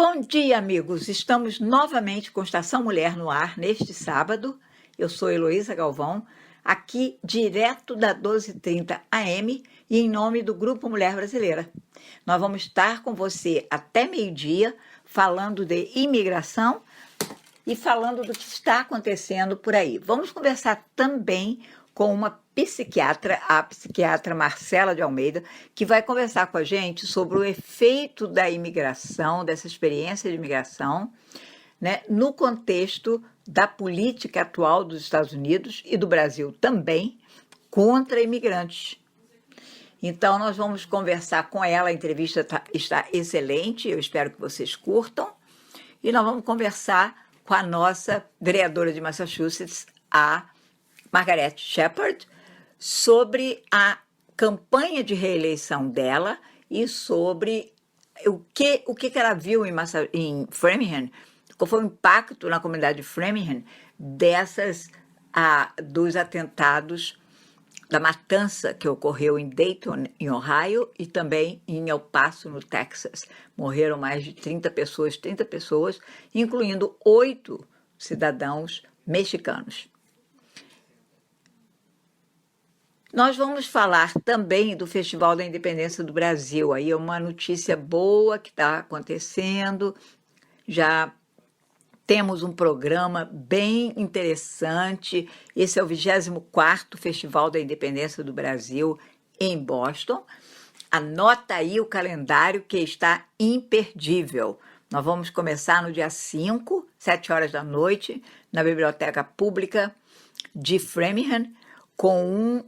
Bom dia, amigos! Estamos novamente com Estação Mulher no ar neste sábado. Eu sou Heloísa Galvão, aqui direto da 12h30 AM e em nome do Grupo Mulher Brasileira. Nós vamos estar com você até meio-dia, falando de imigração e falando do que está acontecendo por aí. Vamos conversar também com uma psiquiatra, a psiquiatra Marcela de Almeida, que vai conversar com a gente sobre o efeito da imigração, dessa experiência de imigração, né, no contexto da política atual dos Estados Unidos e do Brasil também, contra imigrantes. Então, nós vamos conversar com ela, a entrevista está excelente, eu espero que vocês curtam, e nós vamos conversar com a nossa vereadora de Massachusetts, a Margaret Shepherd, sobre a campanha de reeleição dela e sobre o que ela viu em Framingham, qual foi o impacto na comunidade de Framingham dos atentados, da matança que ocorreu em Dayton, em Ohio, e também em El Paso, no Texas. Morreram mais de 30 pessoas, incluindo 8 cidadãos mexicanos. Nós vamos falar também do Festival da Independência do Brasil. Aí é uma notícia boa que está acontecendo. Já temos um programa bem interessante. Esse é o 24º Festival da Independência do Brasil em Boston. Anota aí o calendário que está imperdível. Nós vamos começar no dia 5, 7 horas da noite, na Biblioteca Pública de Framingham, com um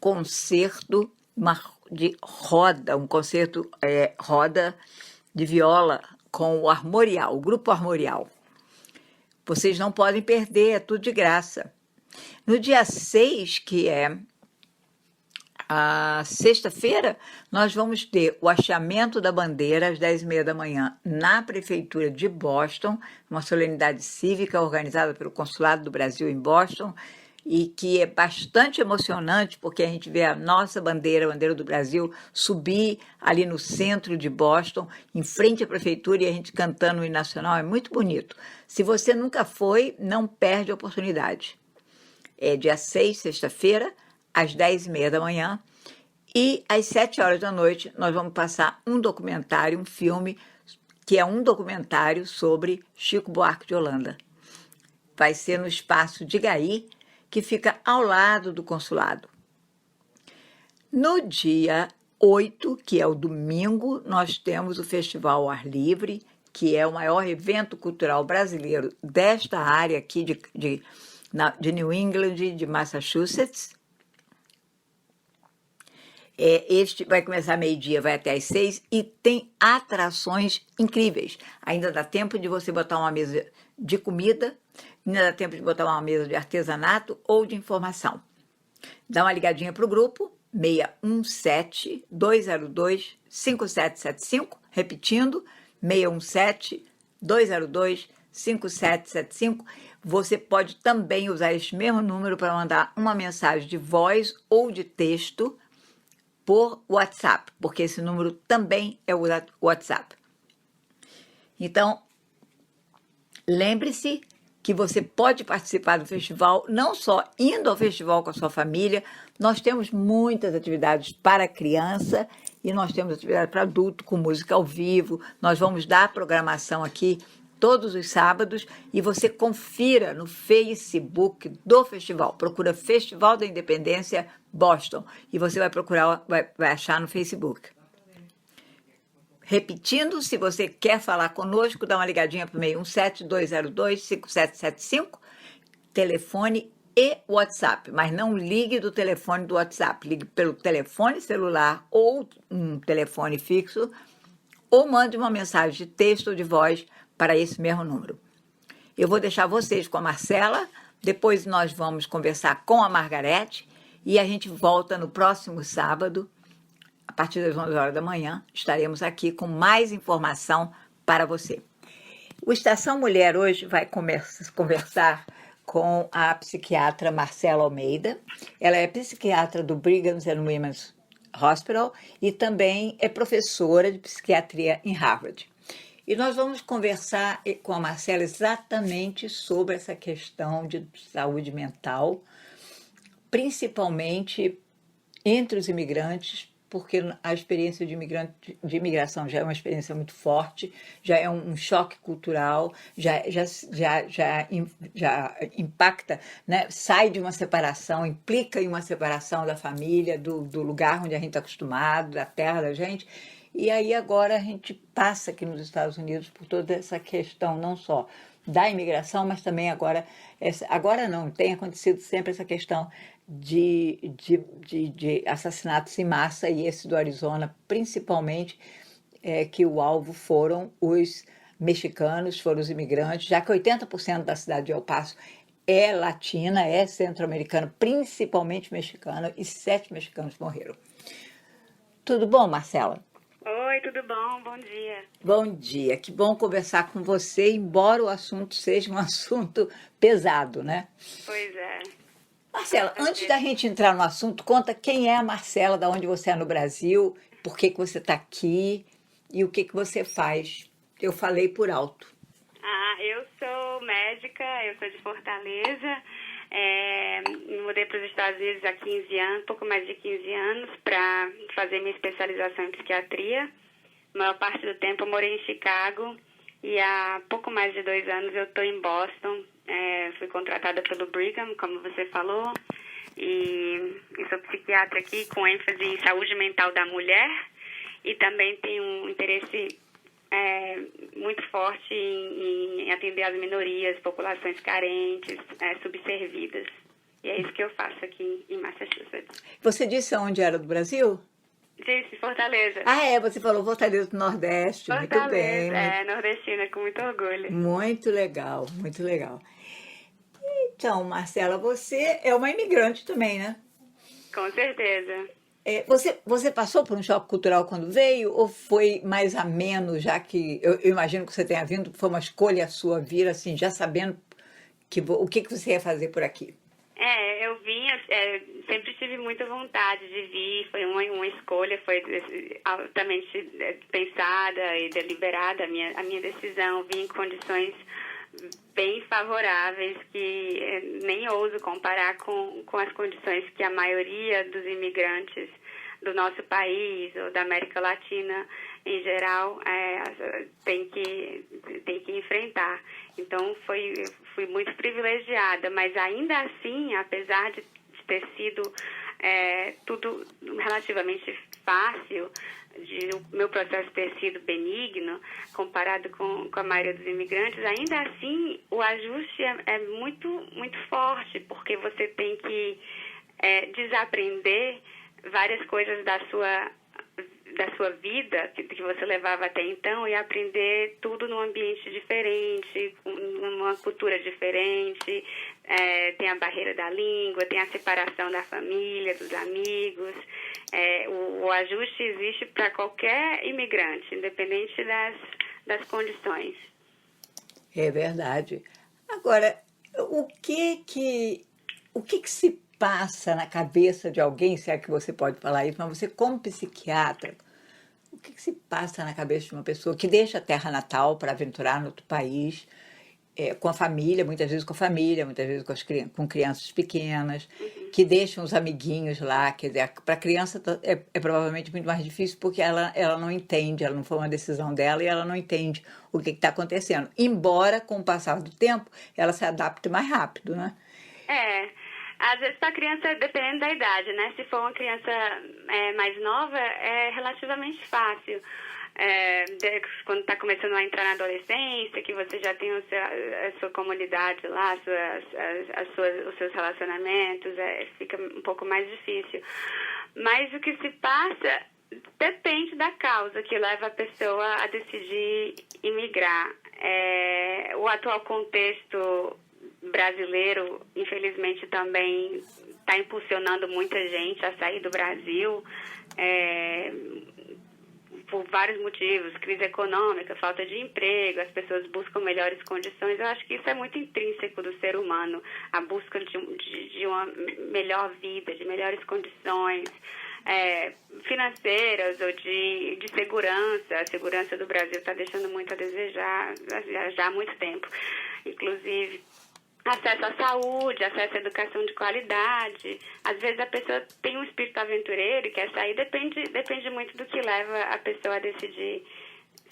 concerto de roda, roda de viola com o Armorial, o Grupo Armorial. Vocês não podem perder, é tudo de graça. No dia 6, que é a sexta-feira, nós vamos ter o hasteamento da bandeira às 10h30 da manhã na Prefeitura de Boston, uma solenidade cívica organizada pelo Consulado do Brasil em Boston, e que é bastante emocionante, porque a gente vê a nossa bandeira, a bandeira do Brasil, subir ali no centro de Boston, em frente à prefeitura, e a gente cantando o hino nacional, é muito bonito. Se você nunca foi, não perde a oportunidade. É dia 6, sexta-feira, às 10h30 da manhã, e às 7 horas da noite nós vamos passar um documentário, um filme, que é um documentário sobre Chico Buarque de Holanda. Vai ser no Espaço de Gaí, que fica ao lado do consulado. No dia 8, que é o domingo, nós temos o Festival ao Ar Livre, que é o maior evento cultural brasileiro desta área aqui de New England, de Massachusetts. Este vai começar meio-dia, vai até às 6, e tem atrações incríveis. Ainda dá tempo de você botar uma mesa de comida, ainda dá tempo de botar uma mesa de artesanato ou de informação. Dá uma ligadinha para o grupo, 617-202-5775, repetindo, 617-202-5775. Você pode também usar este mesmo número para mandar uma mensagem de voz ou de texto por WhatsApp, porque esse número também é o WhatsApp. Então, lembre-se que você pode participar do festival, não só indo ao festival com a sua família, nós temos muitas atividades para criança e nós temos atividade para adulto, com música ao vivo, nós vamos dar programação aqui todos os sábados, e você confira no Facebook do festival, procura Festival da Independência Boston, e você vai procurar, vai achar no Facebook. Repetindo, se você quer falar conosco, dá uma ligadinha para o 617-202-5775, telefone e WhatsApp, mas não ligue do telefone do WhatsApp, ligue pelo telefone celular ou um telefone fixo, ou mande uma mensagem de texto ou de voz para esse mesmo número. Eu vou deixar vocês com a Marcela, depois nós vamos conversar com a Margarete, e a gente volta no próximo sábado, a partir das 11 horas da manhã, estaremos aqui com mais informação para você. O Estação Mulher hoje vai conversar com a psiquiatra Marcela Almeida. Ela é psiquiatra do Brigham and Women's Hospital e também é professora de psiquiatria em Harvard. E nós vamos conversar com a Marcela exatamente sobre essa questão de saúde mental, principalmente entre os imigrantes, porque a experiência de imigração já é uma experiência muito forte, já é um choque cultural, já impacta, né? Sai de uma separação, implica em uma separação da família, do lugar onde a gente está acostumado, da terra da gente. E aí agora a gente passa aqui nos Estados Unidos por toda essa questão, não só da imigração, mas também agora não, tem acontecido sempre essa questão de assassinatos em massa, e esse do Arizona, principalmente, que o alvo foram os mexicanos, foram os imigrantes, já que 80% da cidade de El Paso é latina, é centro-americana, principalmente mexicana, e 7 mexicanos morreram. Tudo bom, Marcela? Oi, tudo bom? Bom dia. Bom dia, que bom conversar com você, embora o assunto seja um assunto pesado, né? Pois é. Marcela, antes da gente entrar no assunto, conta quem é a Marcela, da onde você é no Brasil, por que você está aqui e o que você faz. Eu falei por alto. Eu sou médica, eu sou de Fortaleza. Me mudei para os Estados Unidos há 15 anos, pouco mais de 15 anos, para fazer minha especialização em psiquiatria. A maior parte do tempo eu morei em Chicago e há pouco mais de 2 anos eu estou em Boston. Fui contratada pelo Brigham, como você falou, e sou psiquiatra aqui com ênfase em saúde mental da mulher, e também tenho um interesse muito forte em atender as minorias, populações carentes, subservidas. E é isso que eu faço aqui em Massachusetts. Você disse onde era do Brasil? Disse, Fortaleza. Você falou Fortaleza do Nordeste. Fortaleza, Muito bem. nordestina, com muito orgulho. Muito legal, muito legal. Então, Marcela, você é uma imigrante também, né? Com certeza. Você passou por um choque cultural quando veio, ou foi mais ameno, já que eu imagino que você tenha vindo, foi uma escolha sua vir, assim, já sabendo o que você ia fazer por aqui? Eu vim, sempre tive muita vontade de vir, foi uma escolha, foi altamente pensada e deliberada a minha decisão. Vim em condições bem favoráveis, que nem ouso comparar com as condições que a maioria dos imigrantes do nosso país ou da América Latina em geral tem que enfrentar. Então fui muito privilegiada, mas ainda assim, apesar de ter sido tudo relativamente fácil, de o meu processo ter sido benigno, comparado com a maioria dos imigrantes, ainda assim o ajuste é muito, muito forte, porque você tem que desaprender várias coisas da sua vida que você levava até então, e aprender tudo num ambiente diferente, numa cultura diferente. Tem a barreira da língua, tem a separação da família, dos amigos. O ajuste existe para qualquer imigrante, independente das condições. É verdade. Agora, o que se passa na cabeça de alguém, se é que você pode falar isso, mas você como psiquiatra, o que se passa na cabeça de uma pessoa que deixa a terra natal para aventurar no outro país, com a família, muitas vezes muitas vezes com crianças pequenas, que deixam os amiguinhos lá, quer dizer, para a criança é provavelmente muito mais difícil, porque ela não entende, ela não foi uma decisão dela e ela não entende o que está acontecendo, embora com o passar do tempo ela se adapte mais rápido, né? Às vezes para a criança, dependendo da idade, né? Se for uma criança mais nova, é relativamente fácil. Quando está começando a entrar na adolescência, que você já tem a sua comunidade lá, os seus relacionamentos, fica um pouco mais difícil. Mas o que se passa depende da causa que leva a pessoa a decidir imigrar. O atual contexto brasileiro, infelizmente, também está impulsionando muita gente a sair do Brasil, por vários motivos: crise econômica, falta de emprego, as pessoas buscam melhores condições. Eu acho que isso é muito intrínseco do ser humano, a busca de uma melhor vida, de melhores condições. financeiras ou de segurança. A segurança do Brasil está deixando muito a desejar já há muito tempo. Inclusive, acesso à saúde, acesso à educação de qualidade. Às vezes a pessoa tem um espírito aventureiro e quer sair, depende muito do que leva a pessoa a decidir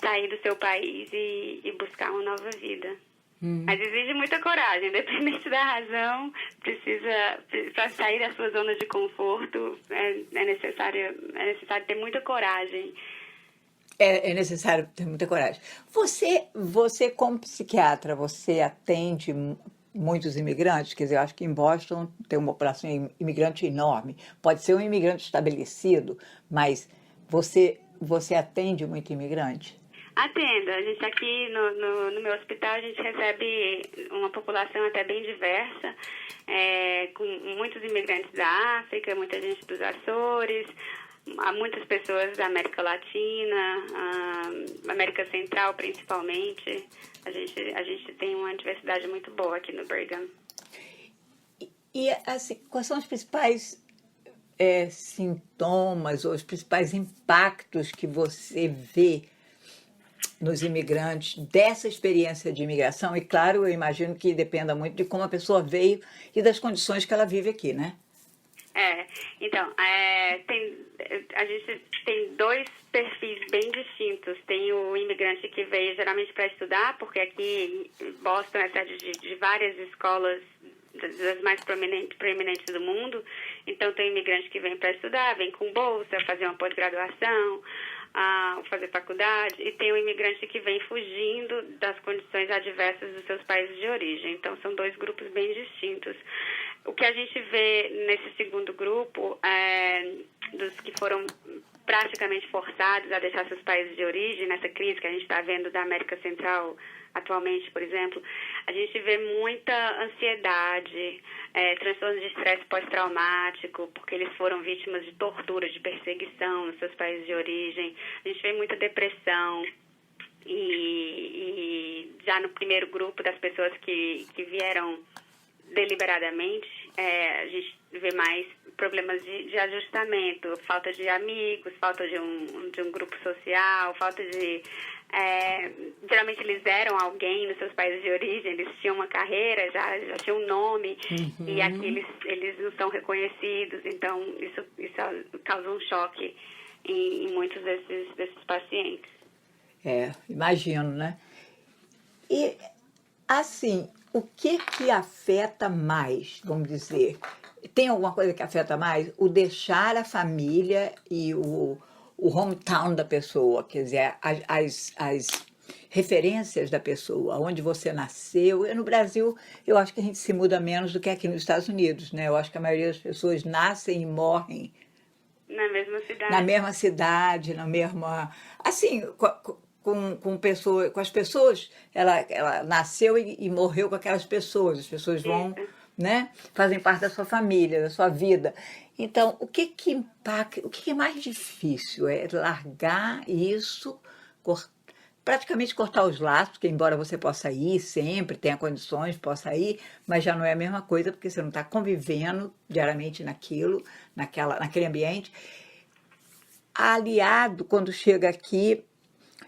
sair do seu país e buscar uma nova vida. Mas exige muita coragem, independente da razão, para sair da sua zona de conforto, é necessário ter muita coragem. É necessário ter muita coragem. Você como psiquiatra, você atende muitos imigrantes? Quer dizer, eu acho que em Boston tem uma população imigrante enorme. Pode ser um imigrante estabelecido, mas você atende muito imigrante? Atendo. A gente aqui no meu hospital, a gente recebe uma população até bem diversa, com muitos imigrantes da África, muita gente dos Açores, há muitas pessoas da América Latina, América Central principalmente. A gente tem uma diversidade muito boa aqui no Brigham. E assim, quais são os principais sintomas ou os principais impactos que você vê nos imigrantes dessa experiência de imigração? E claro, eu imagino que dependa muito de como a pessoa veio e das condições que ela vive aqui, né? Então, a gente tem dois perfis bem distintos. Tem o imigrante que veio geralmente para estudar, porque aqui Boston é sede de várias escolas das mais proeminentes do mundo. Então, tem imigrante que vem para estudar, vem com bolsa, fazer uma pós-graduação, fazer faculdade, e tem o imigrante que vem fugindo das condições adversas dos seus países de origem. Então, são dois grupos bem distintos. O que a gente vê nesse segundo grupo, dos que foram praticamente forçados a deixar seus países de origem, nessa crise que a gente está vendo da América Central atualmente, por exemplo, a gente vê muita ansiedade, transtorno de estresse pós-traumático, porque eles foram vítimas de tortura, de perseguição nos seus países de origem. A gente vê muita depressão. E já no primeiro grupo das pessoas que vieram deliberadamente, a gente vê mais problemas de ajustamento, falta de amigos, falta de um grupo social, falta de... geralmente eles eram alguém nos seus países de origem, eles tinham uma carreira, já tinham um nome, e aqui eles não são reconhecidos, então isso causa um choque em muitos desses pacientes. Imagino, né? E, assim, o que afeta mais, vamos dizer? Tem alguma coisa que afeta mais? O deixar a família e o hometown da pessoa, quer dizer, as referências da pessoa, onde você nasceu. No Brasil, eu acho que a gente se muda menos do que aqui nos Estados Unidos, né? Eu acho que a maioria das pessoas nascem e morrem na mesma cidade. Na mesma cidade, na mesma... Assim, com as pessoas, ela nasceu e morreu com aquelas pessoas. As pessoas vão, né? Fazem parte da sua família, da sua vida. Então, o que impacta, o que é mais difícil? É largar isso, praticamente cortar os laços, porque embora você possa ir sempre, tenha condições, possa ir, mas já não é a mesma coisa, porque você não está convivendo diariamente naquele ambiente. Aliado, quando chega aqui,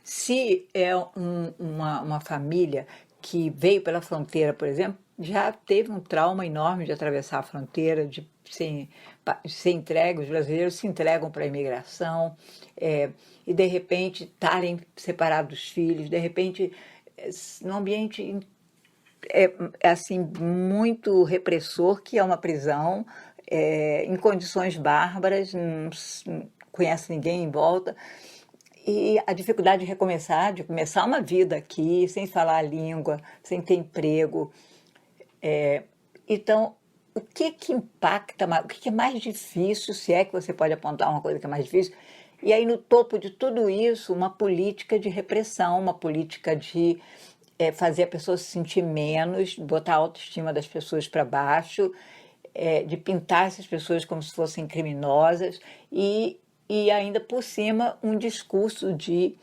se é uma família que veio pela fronteira, por exemplo, já teve um trauma enorme de atravessar a fronteira, de ser entregue, os brasileiros se entregam para a imigração, e de repente estarem separados dos filhos, de repente, num ambiente assim, muito repressor, que é uma prisão, em condições bárbaras, não conhece ninguém em volta, e a dificuldade de começar uma vida aqui, sem falar a língua, sem ter emprego. Então, o que impacta mais? O que é mais difícil, se é que você pode apontar uma coisa que é mais difícil? E aí, no topo de tudo isso, uma política de repressão, uma política de fazer a pessoa se sentir menos, botar a autoestima das pessoas para baixo, de pintar essas pessoas como se fossem criminosas e ainda por cima um discurso de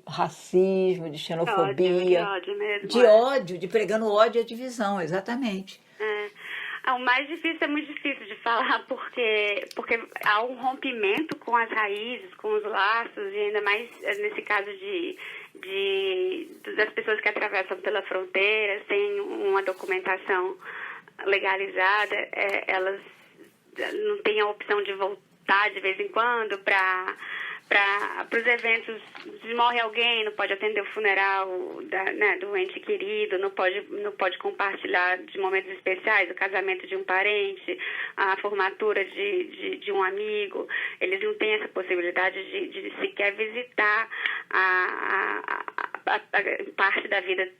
racismo, de xenofobia, de ódio mesmo, de ódio, de pregando ódio e a divisão, exatamente. O mais difícil é muito difícil de falar, porque há um rompimento com as raízes, com os laços, e ainda mais nesse caso das pessoas que atravessam pela fronteira sem uma documentação legalizada, elas não têm a opção de voltar de vez em quando para os eventos. Se morre alguém, não pode atender o funeral do ente querido, não pode compartilhar de momentos especiais, o casamento de um parente, a formatura de um amigo. Eles não têm essa possibilidade de sequer visitar a parte da vida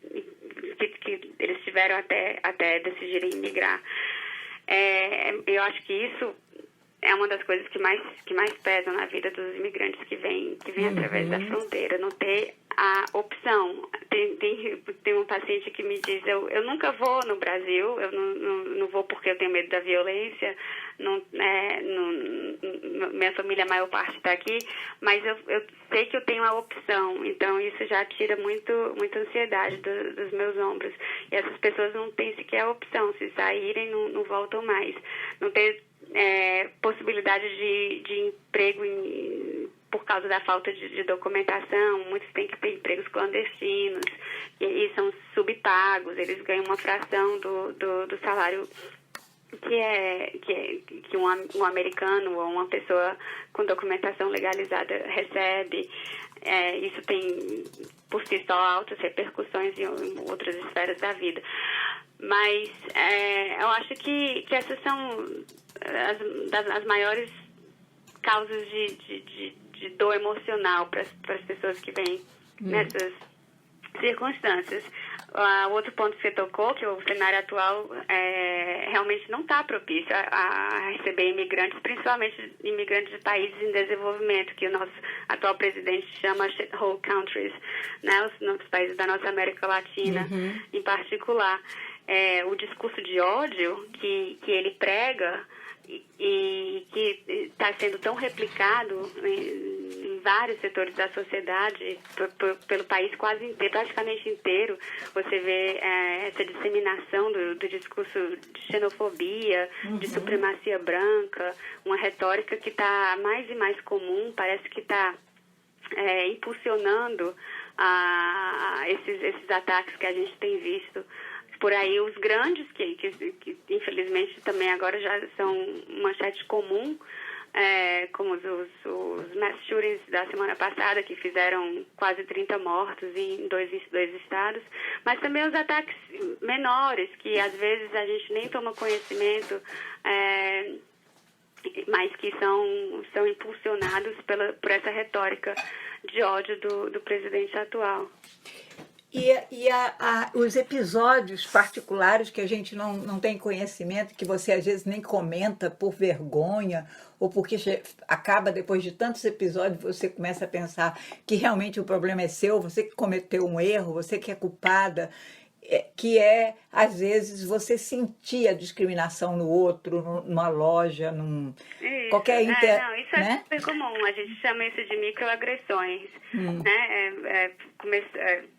que eles tiveram até decidirem migrar. Eu acho que isso é uma das coisas que mais pesam na vida dos imigrantes que vêm através da fronteira, não ter a opção. Tem um paciente que me diz, eu nunca vou no Brasil, eu não vou porque eu tenho medo da violência, minha família, a maior parte está aqui, mas eu sei que eu tenho a opção, então isso já tira muita ansiedade dos meus ombros. E essas pessoas não têm sequer a opção, se saírem não voltam mais. Não ter possibilidade de emprego por causa da falta de documentação. Muitos têm que ter empregos clandestinos e são subpagos, eles ganham uma fração do salário que um americano ou uma pessoa com documentação legalizada recebe. Isso tem por si só altas repercussões em outras esferas da vida. Mas eu acho que essas são as maiores causas de dor emocional para as pessoas que vêm nessas circunstâncias. O outro ponto que você tocou, que o cenário atual realmente não está propício a receber imigrantes, principalmente imigrantes de países em desenvolvimento, que o nosso atual presidente chama shithole countries, né? Os países da nossa América Latina, em particular. O discurso de ódio que ele prega e que está sendo tão replicado em vários setores da sociedade, pelo país quase inteiro, praticamente inteiro. Você vê essa disseminação do discurso de xenofobia, de supremacia branca, uma retórica que está mais e mais comum, parece que está impulsionando esses ataques que a gente tem visto por aí. Os grandes, que infelizmente também agora já são manchete comum, como os mass shootings da semana passada, que fizeram quase 30 mortos em dois estados, mas também os ataques menores, que às vezes a gente nem toma conhecimento, mas que são impulsionados por essa retórica de ódio do presidente atual. E os episódios particulares que a gente não tem conhecimento, que você às vezes nem comenta por vergonha, ou porque acaba, depois de tantos episódios, você começa a pensar que realmente o problema é seu, você que cometeu um erro, você que é culpada, que às vezes, você sentir a discriminação no outro, numa loja, qualquer isso né? é super comum. A gente chama isso de microagressões, né?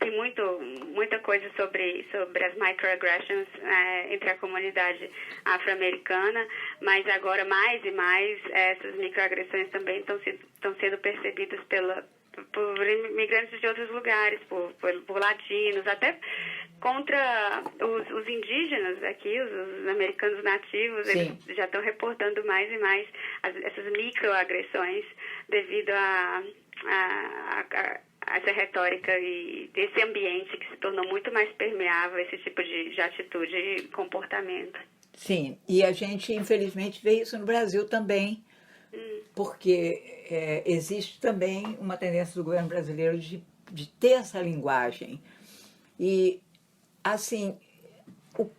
Tem muita coisa sobre as microaggressions entre a comunidade afro-americana, mas agora mais e mais essas microagressões também estão sendo percebidas por imigrantes de outros lugares, por latinos, até contra os indígenas aqui, os americanos nativos. Sim. Eles já estão reportando mais e mais essas microagressões devido a essa retórica e desse ambiente que se tornou muito mais permeável, esse tipo de atitude e comportamento. Sim, e a gente infelizmente vê isso no Brasil também, porque existe também uma tendência do governo brasileiro de ter essa linguagem. E, assim,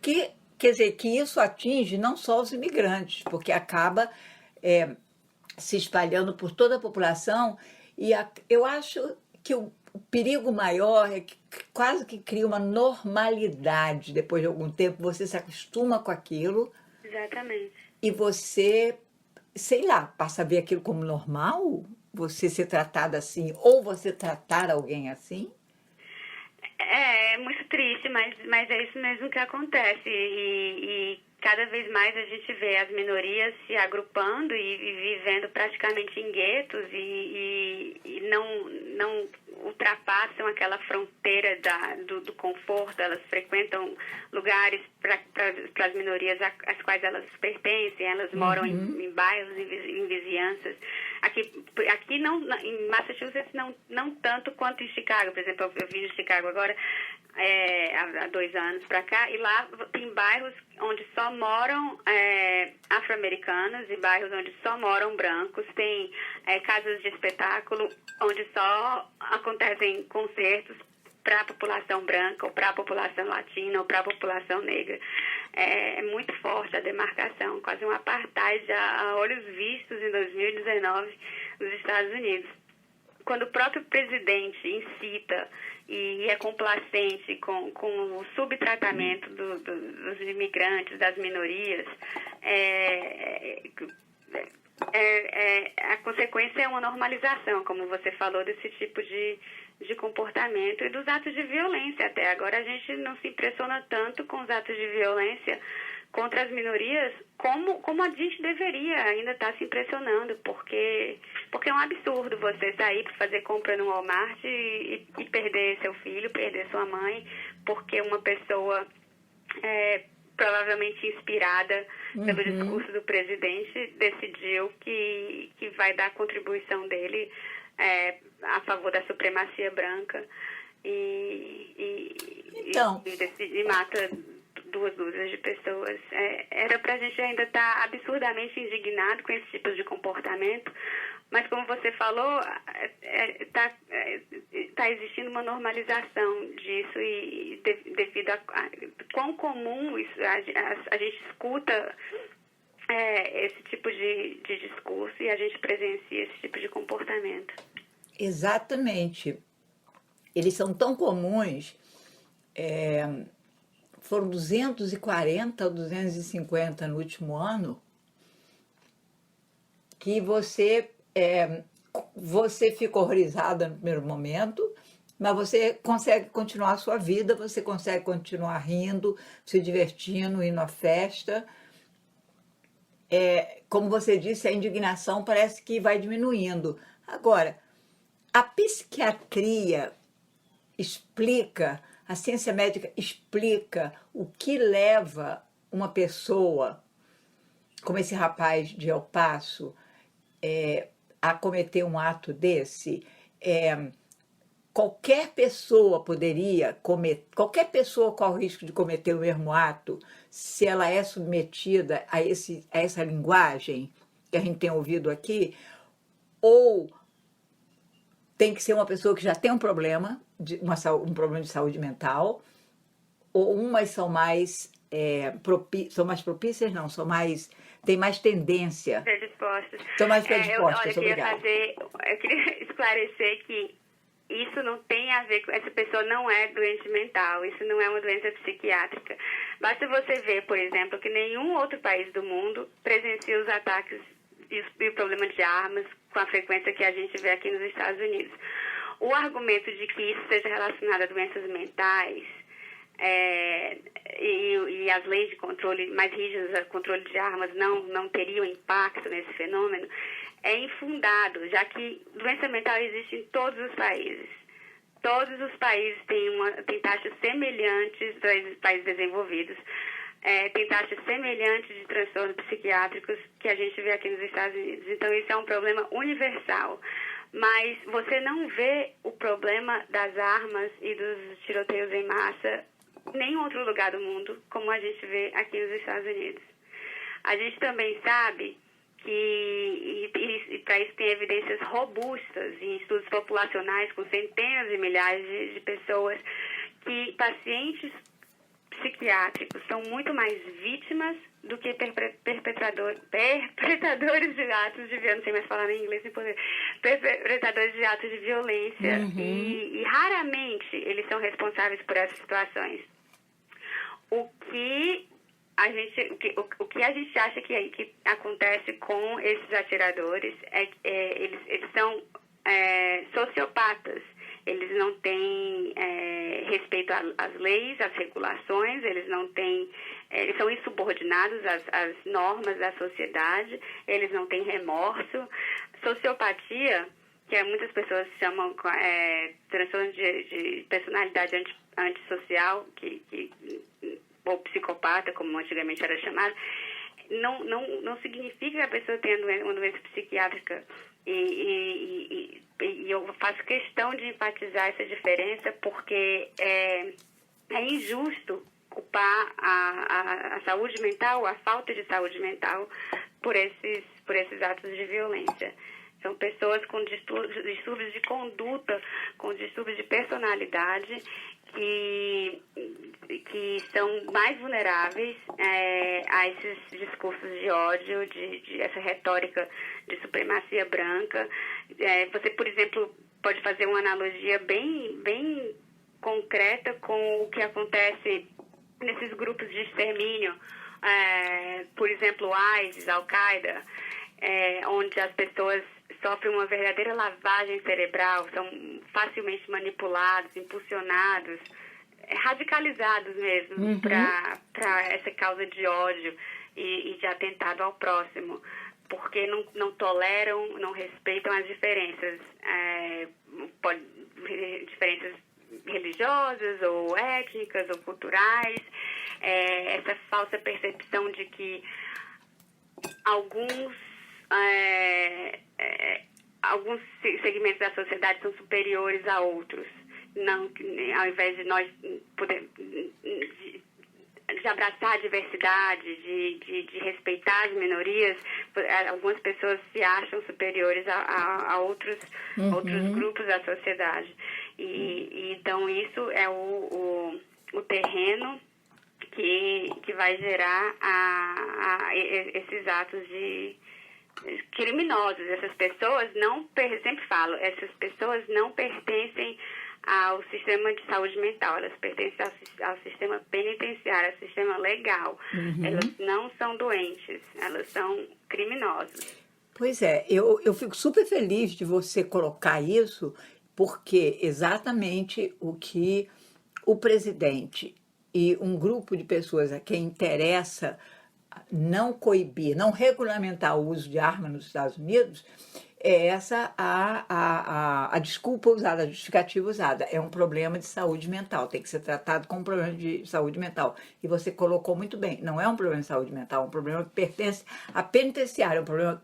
quer dizer, que isso atinge não só os imigrantes, porque acaba se espalhando por toda a população, e eu acho que o perigo maior é que quase que cria uma normalidade. Depois de algum tempo, você se acostuma com aquilo. Exatamente. E você, sei lá, passa a ver aquilo como normal? Você ser tratada assim, ou você tratar alguém assim? É muito triste, mas é isso mesmo que acontece. E cada vez mais a gente vê as minorias se agrupando e vivendo praticamente em guetos e não ultrapassam aquela fronteira do conforto. Elas frequentam lugares para as minorias às quais elas pertencem, elas moram em bairros, em vizinhanças. Aqui não, em Massachusetts não tanto quanto em Chicago. Por exemplo, eu vim de Chicago agora, há 2 anos para cá, e lá tem bairros onde só moram afro-americanos e bairros onde só moram brancos, tem casas de espetáculo onde só acontecem concertos para a população branca, ou para a população latina, ou para a população negra. É muito forte a demarcação, quase um apartheid a olhos vistos em 2019 nos Estados Unidos. Quando o próprio presidente incita e é complacente com o subtratamento dos imigrantes, das minorias, a consequência é uma normalização, como você falou, desse tipo de comportamento e dos atos de violência até. Agora a gente não se impressiona tanto com os atos de violência contra as minorias como a gente deveria ainda estar se impressionando, porque é um absurdo você sair para fazer compra no Walmart e perder seu filho, perder sua mãe, porque uma pessoa provavelmente inspirada pelo discurso do presidente decidiu que vai dar a contribuição dele a favor da supremacia branca e mata 2 dúzias de pessoas. Era para a gente ainda estar absurdamente indignado com esse tipo de comportamento, mas como você falou, está existindo uma normalização disso e devido a quão comum isso, a gente escuta esse tipo de discurso e a gente presencia esse tipo de comportamento. Exatamente. Eles são tão comuns, foram 240 ou 250 no último ano, que você fica horrorizada no primeiro momento, mas você consegue continuar a sua vida, você consegue continuar rindo, se divertindo, indo à festa. Como você disse, a indignação parece que vai diminuindo. Agora, a psiquiatria explica, a ciência médica explica o que leva uma pessoa, como esse rapaz de El Paso, a cometer um ato desse. Qualquer pessoa qualquer pessoa corre o risco de cometer o mesmo ato se ela é submetida a essa linguagem que a gente tem ouvido aqui, ou tem que ser uma pessoa que já tem um problema, um problema de saúde mental, ou umas são mais propícias, não, tem mais tendência. Predispostas. São mais predispostas, obrigada. Eu queria esclarecer que isso não tem a ver com... Essa pessoa não é doente mental, isso não é uma doença psiquiátrica. Basta você ver, por exemplo, que nenhum outro país do mundo presencia os ataques e o problema de armas com a frequência que a gente vê aqui nos Estados Unidos. O argumento de que isso seja relacionado a doenças mentais e as leis de controle mais rígidas, o controle de armas, não teriam impacto nesse fenômeno, é infundado, já que doença mental existe em todos os países. Todos os países têm taxas semelhantes dos países desenvolvidos. Tem taxas semelhantes de transtornos psiquiátricos que a gente vê aqui nos Estados Unidos. Então, isso é um problema universal. Mas você não vê o problema das armas e dos tiroteios em massa em nenhum outro lugar do mundo, como a gente vê aqui nos Estados Unidos. A gente também sabe que, e para isso tem evidências robustas em estudos populacionais com centenas de milhares de pessoas, que pacientes psiquiátricos são muito mais vítimas do que perpetradores de atos de violência, não sei mais falar em inglês, perpetradores de atos de violência, e raramente eles são responsáveis por essas situações. O que a gente acha que acontece com esses atiradores é que eles são sociopatas. Eles não têm respeito às leis, às regulações, eles não têm, eles são insubordinados às normas da sociedade, eles não têm remorso. Sociopatia, que muitas pessoas chamam transtorno de personalidade antissocial, ou psicopata, como antigamente era chamado, não significa que a pessoa tenha uma doença psiquiátrica. E eu faço questão de enfatizar essa diferença, porque é injusto culpar a saúde mental, a falta de saúde mental, por esses atos de violência. São pessoas com distúrbios de conduta, com distúrbios de personalidade, que são mais vulneráveis a esses discursos de ódio, de essa retórica de supremacia branca. Você, por exemplo, pode fazer uma analogia bem concreta com o que acontece nesses grupos de extermínio, por exemplo, ISIS, Al-Qaeda, onde as pessoas sofrem uma verdadeira lavagem cerebral, são facilmente manipulados, impulsionados, radicalizados mesmo para essa causa de ódio e de atentado ao próximo, porque não toleram, não respeitam as diferenças, diferenças religiosas ou étnicas ou culturais, essa falsa percepção de que alguns segmentos da sociedade são superiores a outros. Não, ao invés de nós de abraçar a diversidade, de respeitar as minorias, algumas pessoas se acham superiores a outros grupos da sociedade. E então isso é o terreno que vai gerar esses atos de criminosos. Essas pessoas sempre falo, essas pessoas não pertencem ao sistema de saúde mental, elas pertencem ao sistema penitenciário, ao sistema legal. Elas não são doentes, elas são criminosos. Pois é, eu fico super feliz de você colocar isso, porque exatamente o que o presidente e um grupo de pessoas a quem interessa não coibir, não regulamentar o uso de armas nos Estados Unidos, é essa a desculpa usada, a justificativa usada. É um problema de saúde mental, tem que ser tratado como um problema de saúde mental. E você colocou muito bem, não é um problema de saúde mental, é um problema que pertence à penitenciária, é um problema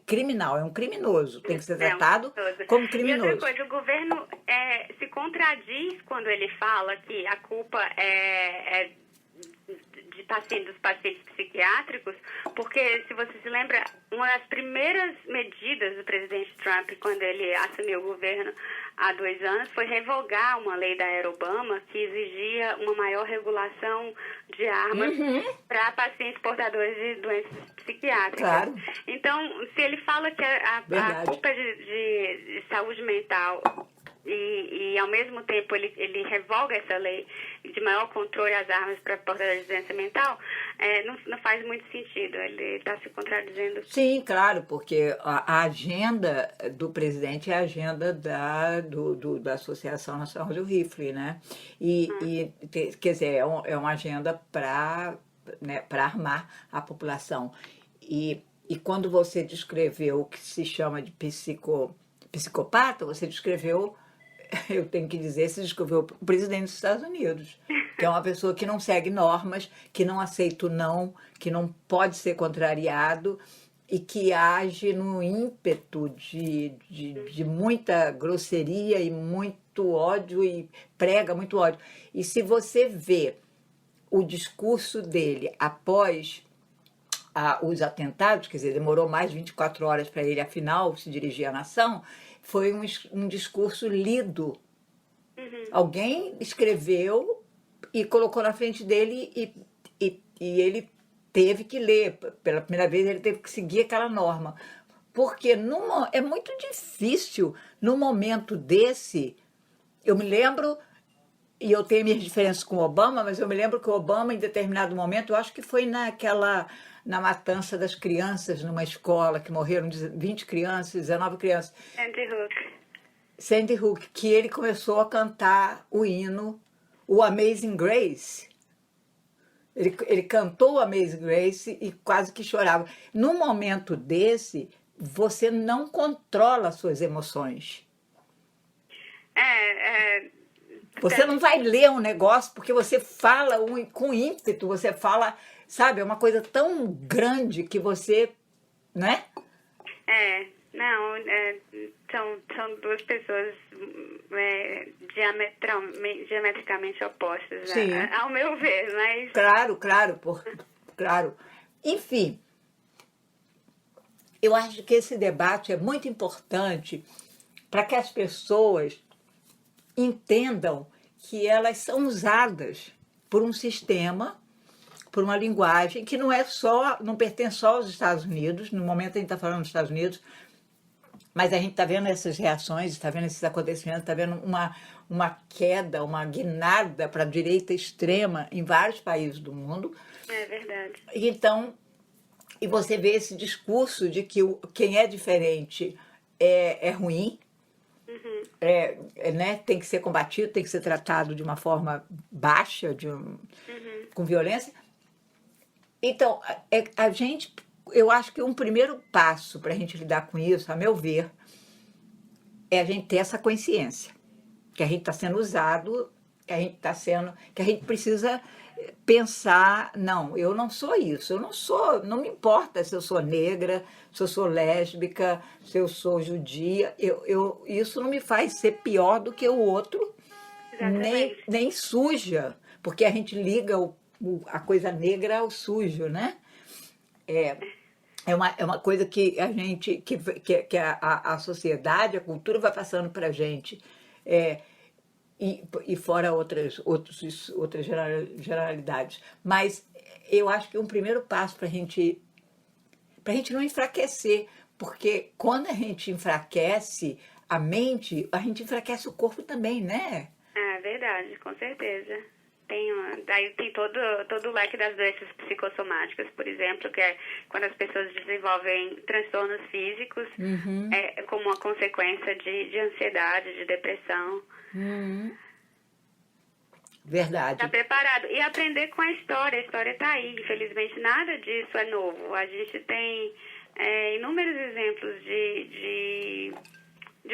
criminal, é um criminoso, tem que ser tratado como criminoso. E outra coisa, o governo se contradiz quando ele fala que a culpa é dos pacientes psiquiátricos, porque, se você se lembra, uma das primeiras medidas do presidente Trump, quando ele assumiu o governo há 2 anos, foi revogar uma lei da era Obama que exigia uma maior regulação de armas para pacientes portadores de doenças psiquiátricas. Claro. Então, se ele fala que a culpa é de saúde mental e ao mesmo tempo ele revoga essa lei de maior controle às armas para portadores de doença mental, não faz muito sentido, ele está se contradizendo. Sim, claro, porque a agenda do presidente é a agenda da Associação Nacional do Rifle, né? Quer dizer, é uma agenda para armar a população. E quando você descreveu o que se chama de psicopata, você descreveu, eu tenho que dizer, se descreveu o presidente dos Estados Unidos, que é uma pessoa que não segue normas, que não aceita o não, que não pode ser contrariado e que age no ímpeto de muita grosseria e muito ódio e prega muito ódio. E se você vê o discurso dele após os atentados, quer dizer, demorou mais de 24 horas para ele, afinal, se dirigir à nação, foi um discurso lido. Alguém escreveu e colocou na frente dele e ele teve que ler. Pela primeira vez, ele teve que seguir aquela norma. Porque é muito difícil, num momento desse, eu me lembro, e eu tenho minhas diferenças com o Obama, mas eu me lembro que o Obama, em determinado momento, eu acho que foi na matança das crianças numa escola, que morreram 20 crianças, 19 crianças. Sandy Hook, que ele começou a cantar o hino o Amazing Grace. Ele cantou o Amazing Grace e quase que chorava. Num momento desse, você não controla as suas emoções. Você não vai ler um negócio porque você fala com ímpeto, você fala, sabe, é uma coisa tão grande que você, né? São duas pessoas diametricamente opostas, Sim. Ao meu ver, mas... Claro. Enfim, eu acho que esse debate é muito importante para que as pessoas entendam que elas são usadas por um sistema, por uma linguagem que não pertence só aos Estados Unidos. No momento a gente está falando dos Estados Unidos, mas a gente está vendo essas reações, está vendo esses acontecimentos, está vendo uma queda, uma guinada para a direita extrema em vários países do mundo. É verdade. Então, e você vê esse discurso de que quem é diferente é ruim, né? Tem que ser combatido, tem que ser tratado de uma forma baixa, com violência. Então, eu acho que um primeiro passo para a gente lidar com isso, a meu ver, é a gente ter essa consciência que a gente está sendo usado, que a gente precisa pensar, não, eu não sou isso, não me importa se eu sou negra, se eu sou lésbica, se eu sou judia, isso não me faz ser pior do que o outro, nem suja, porque a gente liga a coisa negra ao sujo, né? É uma coisa que a gente, que a sociedade, a cultura vai passando para a gente. E fora outras generalidades. Mas eu acho que um primeiro passo para a gente não enfraquecer, porque quando a gente enfraquece a mente, a gente enfraquece o corpo também, né? Verdade, com certeza. Daí tem todo o leque das doenças psicossomáticas, por exemplo, que é quando as pessoas desenvolvem transtornos físicos, como uma consequência de ansiedade, de depressão. Verdade. Está preparado. E aprender com a história está aí. Infelizmente, nada disso é novo. A gente tem inúmeros exemplos de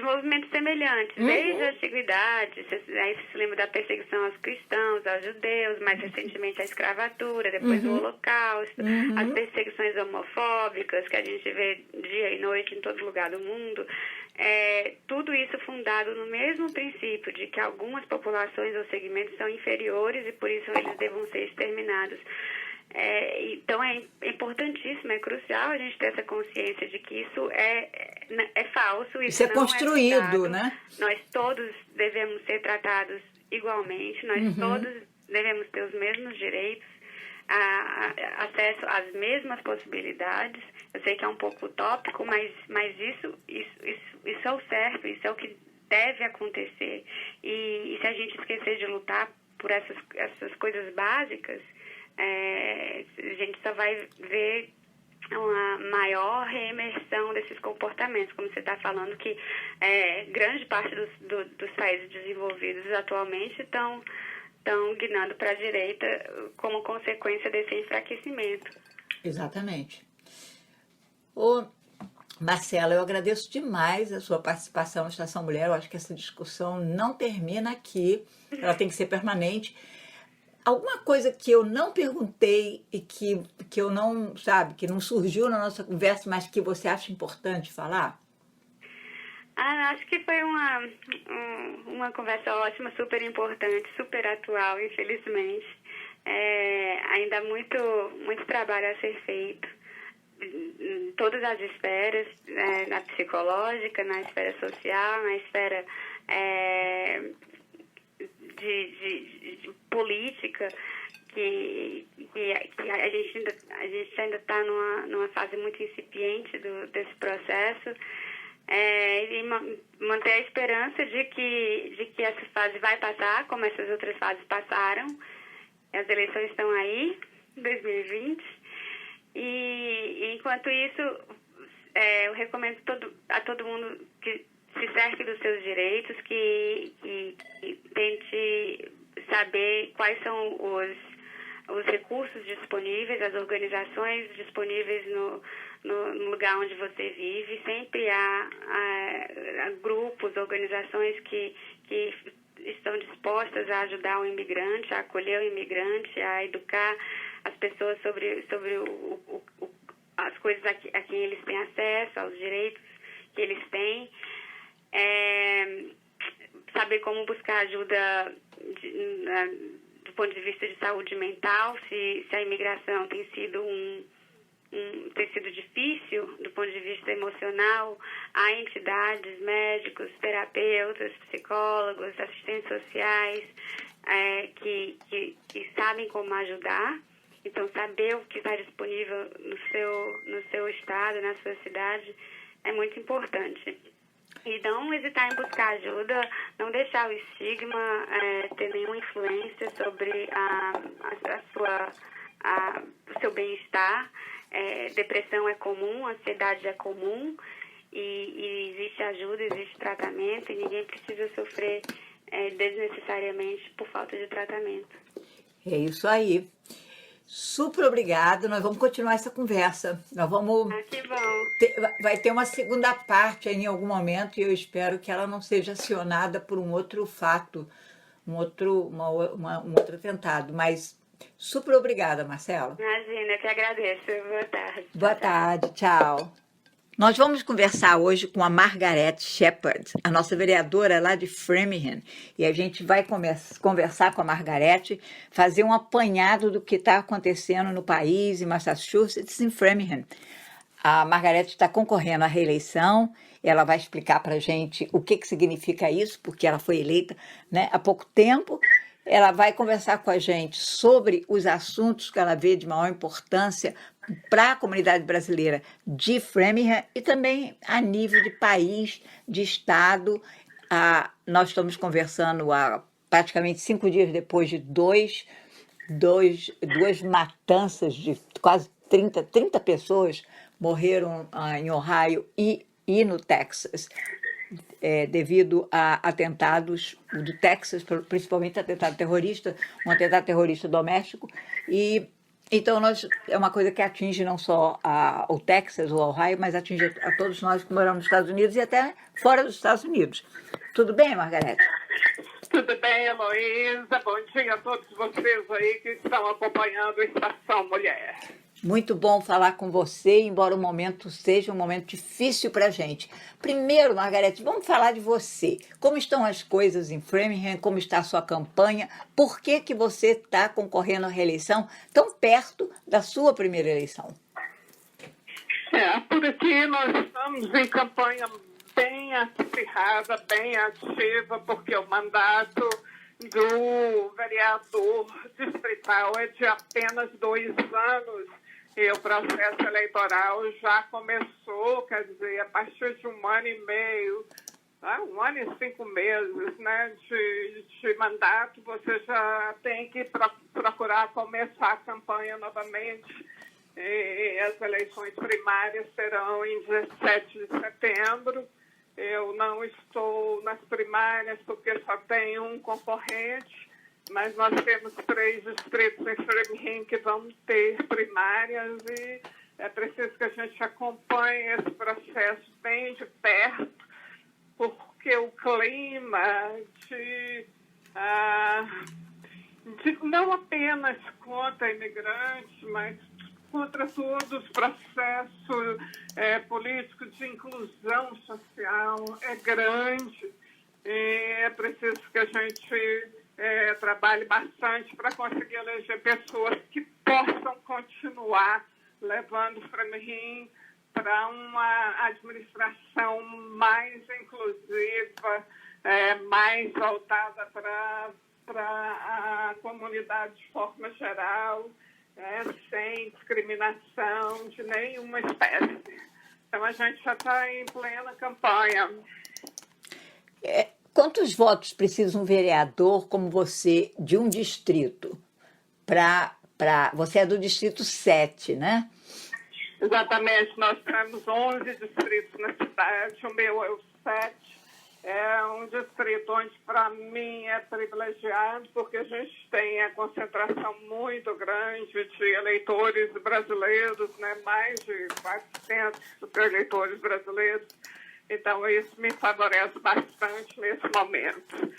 movimentos semelhantes, desde a antiguidade. Aí você se lembra da perseguição aos cristãos, aos judeus, mais recentemente a escravatura, depois o Holocausto, as perseguições homofóbicas que a gente vê dia e noite em todo lugar do mundo. Tudo isso fundado no mesmo princípio de que algumas populações ou segmentos são inferiores e por isso eles devam ser exterminados. Então é importantíssimo, é crucial a gente ter essa consciência de que isso é falso. Isso é construído, né? Nós todos devemos ser tratados igualmente, nós todos devemos ter os mesmos direitos, acesso às mesmas possibilidades. Eu sei que é um pouco utópico, mas isso é o certo, isso é o que deve acontecer. E se a gente esquecer de lutar por essas coisas básicas, a gente só vai ver uma maior reimersão desses comportamentos, como você está falando, que grande parte dos países desenvolvidos atualmente estão guinando para a direita como consequência desse enfraquecimento. Exatamente. Ô, Marcela, eu agradeço demais a sua participação na Estação Mulher. Eu acho que essa discussão não termina aqui, ela tem que ser permanente. Alguma coisa que eu não perguntei e que eu não, sabe, que não surgiu na nossa conversa, mas que você acha importante falar? Acho que foi uma conversa ótima, super importante, super atual, infelizmente. Ainda muito trabalho a ser feito em todas as esferas, na psicológica, na esfera social, na esfera de política, que a gente ainda está numa fase muito incipiente desse processo, e manter a esperança de que essa fase vai passar, como essas outras fases passaram. As eleições estão aí, 2020, e enquanto isso, eu recomendo a todo mundo que se cerque dos seus direitos, que tente saber quais são os recursos disponíveis, as organizações disponíveis no lugar onde você vive. Sempre há grupos, organizações que estão dispostas a ajudar o imigrante, a acolher o imigrante, a educar as pessoas sobre as coisas a quem eles têm acesso, aos direitos que eles têm. Saber como buscar ajuda do ponto de vista de saúde mental, se a imigração tem sido tem sido difícil do ponto de vista emocional. Há entidades, médicos, terapeutas, psicólogos, assistentes sociais que sabem como ajudar. Então, saber o que está disponível no seu estado, na sua cidade, é muito importante. E não hesitar em buscar ajuda, não deixar o estigma ter nenhuma influência sobre o seu bem-estar. Depressão é comum, ansiedade é comum, e existe ajuda, existe tratamento, e ninguém precisa sofrer desnecessariamente por falta de tratamento. É isso aí. Super obrigada. Nós vamos continuar essa conversa. Nós vamos. Que bom. Vai ter uma segunda parte aí em algum momento, e eu espero que ela não seja acionada por um outro fato, um outro atentado. Mas super obrigada, Marcela. Imagina, eu que agradeço. Boa tarde. Boa tarde, tchau. Nós vamos conversar hoje com a Margaret Shepherd, a nossa vereadora lá de Framingham, e a gente vai conversar com a Margaret, fazer um apanhado do que está acontecendo no país, em Massachusetts, em Framingham. A Margaret está concorrendo à reeleição, ela vai explicar para a gente o que significa isso, porque ela foi eleita, né, há pouco tempo. Ela vai conversar com a gente sobre os assuntos que ela vê de maior importância para a comunidade brasileira de Framingham e também a nível de país, de estado. Nós estamos conversando há praticamente 5 dias depois de duas matanças de quase 30 pessoas morreram em Ohio e no Texas. Devido a atentados do Texas, principalmente atentado terrorista, um atentado terrorista doméstico. E então é uma coisa que atinge não só o Texas, o Ohio, mas atinge a todos nós que moramos nos Estados Unidos e até fora dos Estados Unidos. Tudo bem, Margareth? Tudo bem, Heloísa. Bom dia a todos vocês aí que estão acompanhando a Estação Mulher. Muito bom falar com você, embora o momento seja um momento difícil para a gente. Primeiro, Margareth, vamos falar de você. Como estão as coisas em Framingham? Como está a sua campanha? Por que você está concorrendo à reeleição tão perto da sua primeira eleição? Por aqui nós estamos em campanha bem acirrada, bem ativa, porque o mandato do vereador distrital é de apenas 2 anos. E o processo eleitoral já começou, quer dizer, a partir de 1 ano e meio, 1 ano e 5 meses, né, de mandato, você já tem que procurar começar a campanha novamente. E as eleições primárias serão em 17 de setembro. Eu não estou nas primárias porque só tem um concorrente, mas nós temos 3 distritos em Framingham que vão ter primárias e é preciso que a gente acompanhe esse processo bem de perto, porque o clima de não apenas contra imigrantes, mas contra todos os processos políticos de inclusão social é grande. E é preciso que a gente trabalhe bastante para conseguir eleger pessoas que possam continuar levando Framingham para uma administração mais inclusiva, mais voltada para a comunidade de forma geral, sem discriminação de nenhuma espécie. Então, a gente já está em plena campanha. Quantos votos precisa um vereador como você de um distrito? Você é do distrito 7, né? Exatamente. Nós temos 11 distritos na cidade, o meu é o 7. É um distrito onde, para mim, é privilegiado, porque a gente tem a concentração muito grande de eleitores brasileiros, né? Mais de 400 eleitores brasileiros. Então, isso me favorece bastante nesse momento.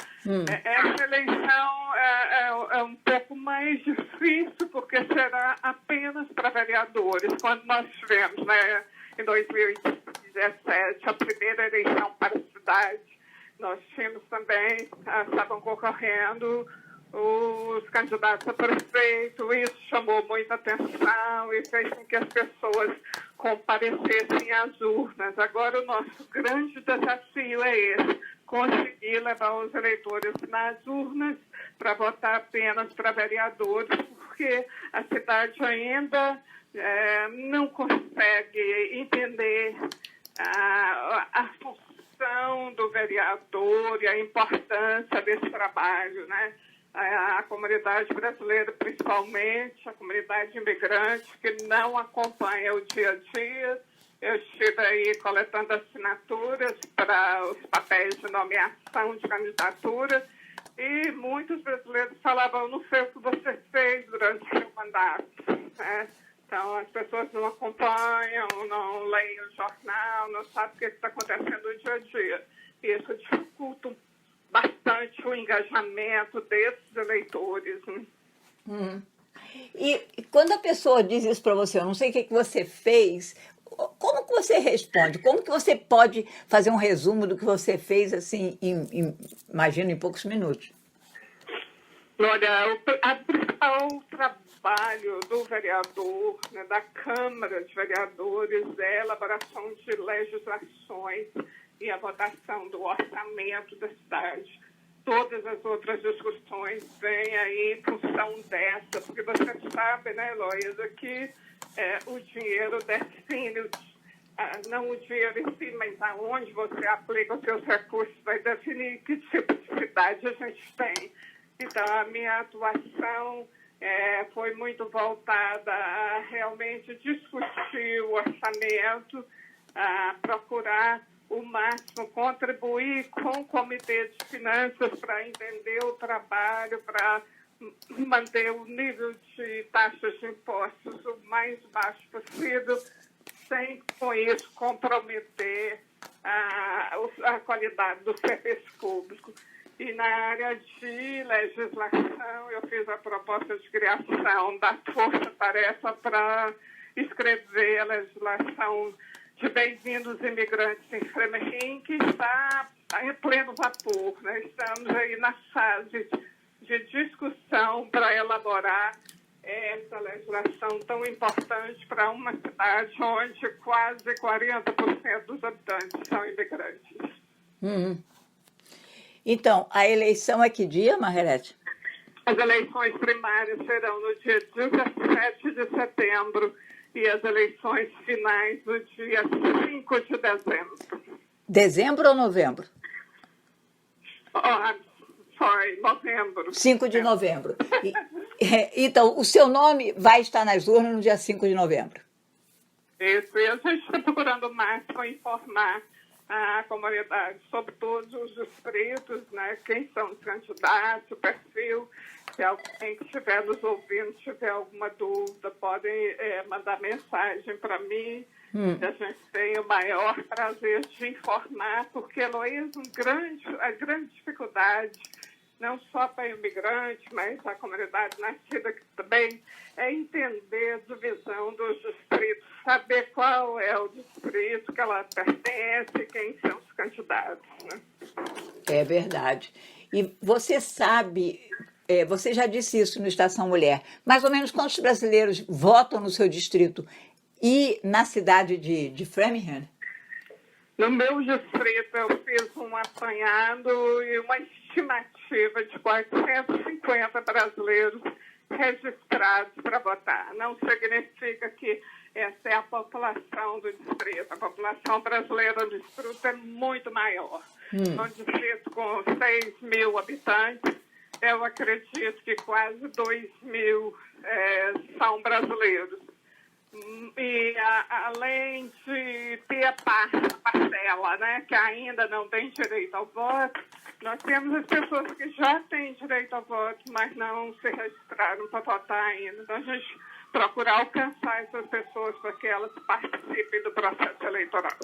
Essa eleição é um pouco mais difícil, porque será apenas para vereadores. Quando nós tivemos, né, em 2017, a primeira eleição para a cidade, nós tínhamos também, estavam concorrendo os candidatos a prefeito, isso chamou muita atenção e fez com que as pessoas comparecessem às urnas. Agora, o nosso grande desafio é esse, conseguir levar os eleitores nas urnas para votar apenas para vereadores, porque a cidade ainda não consegue entender a função do vereador e a importância desse trabalho, né? A comunidade brasileira, principalmente, a comunidade imigrante, que não acompanha o dia a dia. Eu estive aí coletando assinaturas para os papéis de nomeação de candidatura e muitos brasileiros falavam: eu não sei o que você fez durante o seu mandato, né? Então, as pessoas não acompanham, não leem o jornal, não sabem o que está acontecendo no dia a dia. Isso dificulta bastante o engajamento desses eleitores, né? E quando a pessoa diz isso para você, eu não sei o que você fez, como que você responde? Como que você pode fazer um resumo do que você fez, assim, imagino, em poucos minutos? Olha, o principal trabalho do vereador, né, da Câmara de Vereadores, é a elaboração de legislações e a votação do orçamento da cidade. Todas as outras discussões vêm aí em função dessa, porque você sabe, né, Heloísa, que o dinheiro define, não o dinheiro em si, mas aonde você aplica os seus recursos vai definir que tipo de cidade a gente tem. Então, a minha atuação foi muito voltada a realmente discutir o orçamento, a procurar o máximo, contribuir com o Comitê de Finanças para entender o trabalho, para manter o nível de taxas de impostos o mais baixo possível, sem, com isso, comprometer a qualidade do serviço público. E na área de legislação, eu fiz a proposta de criação da força-tarefa para escrever a legislação de bem-vindos imigrantes em Fremerrim, que está em pleno vapor, né? Estamos aí na fase de discussão para elaborar essa legislação tão importante para uma cidade onde quase 40% dos habitantes são imigrantes. Então, a eleição é que dia, Margarete? As eleições primárias serão no dia 17 de setembro e as eleições finais no dia 5 de dezembro. Dezembro ou novembro? Novembro. 5 de novembro. Então, o seu nome vai estar nas urnas no dia 5 de novembro. Isso, e a gente está procurando o máximo informar a comunidade sobre todos os distritos, né? Quem são os candidatos, o perfil. Se alguém que estiver nos ouvindo tiver alguma dúvida, podem mandar mensagem para mim. A gente tem o maior prazer de informar, porque, Heloísa, a grande dificuldade, não só para imigrante, mas a comunidade nascida aqui também, é entender a divisão dos distritos, saber qual é o distrito que ela pertence, quem são os candidatos, né? É verdade. E você sabe, você já disse isso no Estação Mulher, mais ou menos quantos brasileiros votam no seu distrito e na cidade de Framingham? No meu distrito, eu fiz um apanhado e uma estimativa de 450 brasileiros registrados para votar. Não significa que essa é a população do distrito. A população brasileira do distrito é muito maior. Um distrito com 6 mil habitantes, eu acredito que quase 2 mil são brasileiros. E além de ter a parcela, né, que ainda não tem direito ao voto, nós temos as pessoas que já têm direito ao voto, mas não se registraram para votar ainda. Então, a gente procura alcançar essas pessoas para que elas participem do processo eleitoral.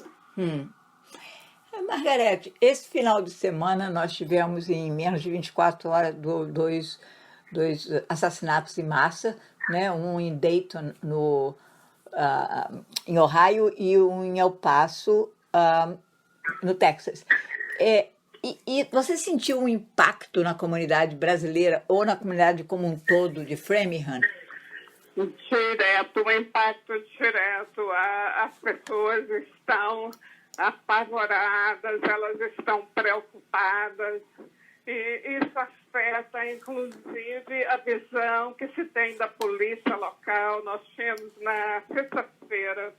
Margarete, esse final de semana nós tivemos em menos de 24 horas dois assassinatos em massa, né? Um em Dayton, em Ohio, e um em El Paso, no Texas. E você sentiu um impacto na comunidade brasileira ou na comunidade como um todo de Framingham? Direto, um impacto direto. As pessoas estão apavoradas, elas estão preocupadas, e isso afeta, inclusive, a visão que se tem da polícia local. Nós tínhamos, na sexta-feira,